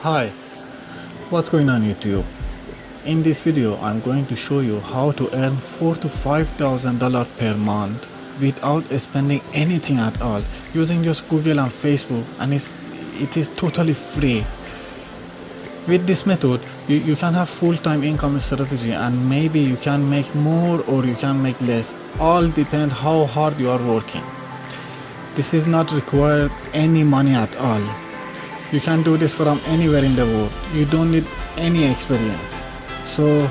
Hi, what's going on YouTube? In this video I'm going to show you how to earn $4,000 to $5,000 per month without spending anything at all using just Google and Facebook, and it is totally free. With this method you can have full-time income strategy, and maybe you can make more or you can make less, all depend how hard you are working. This is not required any money at all. You can do this from anywhere in the world. You don't need any experience. So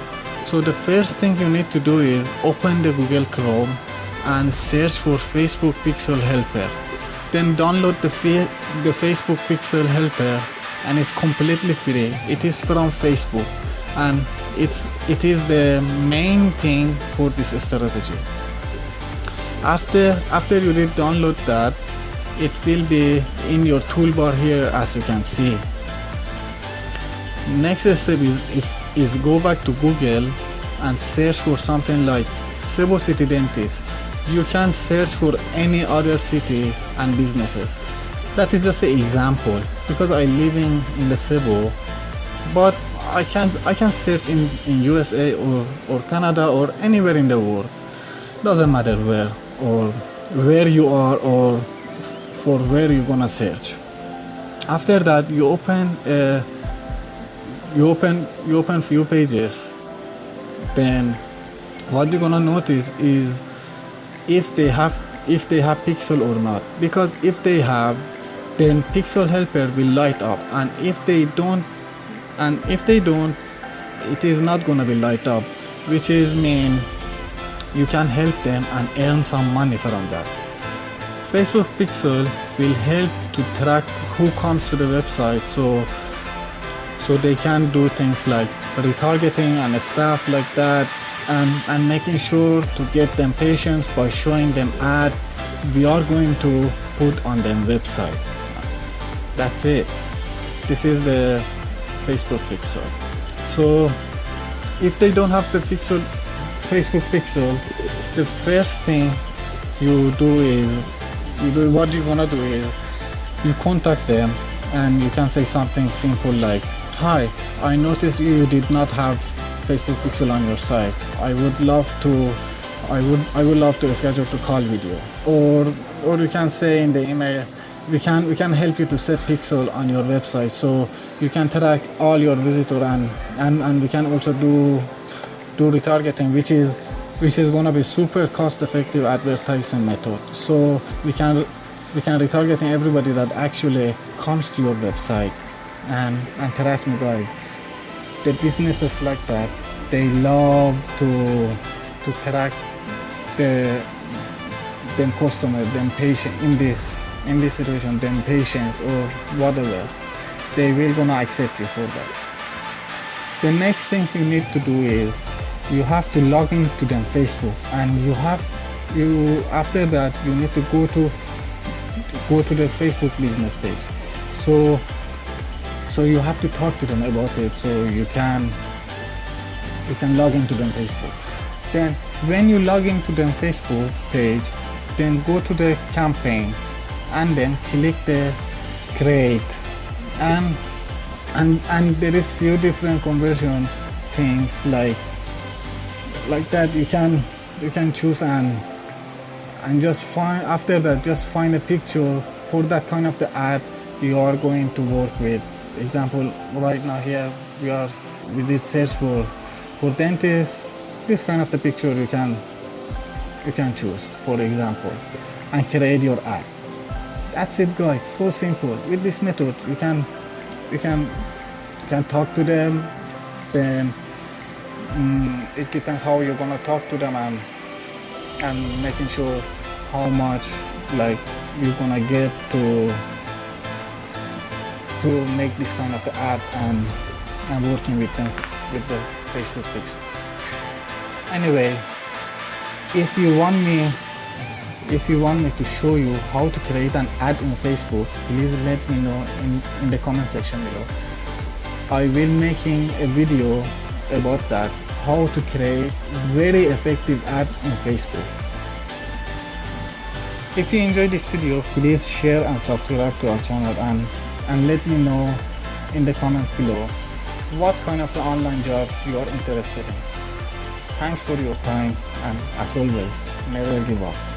the first thing you need to do is open the Google Chrome and search for Facebook Pixel Helper. Then download the Facebook Pixel Helper, and it's completely free. It is from Facebook, and it is the main thing for this strategy. After you did download that, it will be in your toolbar here, as you can see. Next step is go back to Google and search for something like Cebu City Dentist. You can search for any other city and businesses. That is just an example because I living in the Cebu, but I can search in USA or Canada or anywhere in the world. Doesn't matter where or where you are or for where you're gonna search. After that, you open few pages. Then what you're gonna notice is if they have Pixel or not, because if they have, then Pixel Helper will light up, and if they don't, it is not gonna be light up, which is mean you can help them and earn some money from that. Facebook Pixel will help to track who comes to the website, so they can do things like retargeting and stuff like that, and making sure to get them patients by showing them ad we are going to put on them website. That's it. This is the Facebook Pixel. So if they don't have the Facebook Pixel, the first thing you do what you're gonna do is you contact them, and you can say something simple like, "Hi, I noticed you did not have Facebook Pixel on your site. I would love to schedule to call with you." Or you can say in the email, we can help you to set Pixel on your website so you can track all your visitors, and we can also do retargeting, which is gonna be super cost effective advertising method. So we can retargeting everybody that actually comes to your website. And trust me guys, the businesses like that, they love to track them customers, them patient in this situation, them patients or whatever. They will gonna accept you for that. The next thing you need to do is you have to log into them Facebook, and after that you need to go to the Facebook business page. So you have to talk to them about it, so you can log into them Facebook. Then when you log into them Facebook page, then go to the campaign and then click the create, and there is few different conversion things like that. You can choose and just find a picture for that kind of the ad you are going to work with. Example, right now here we did search for dentist. This kind of the picture you can choose, for example, and create your ad. That's it guys, so simple. With this method you can talk to them. Then it depends how you're gonna talk to them, and making sure how much like you're gonna get to make this kind of the ad and working with them with the Facebook Pixel. Anyway, if you want me to show you how to create an ad in Facebook, please let me know in the comment section below. I will making a video about that, how to create very effective ad in Facebook. If you enjoyed this video, please share and subscribe to our channel, and let me know in the comments below what kind of online job you are interested in. Thanks for your time, and as always, never give up.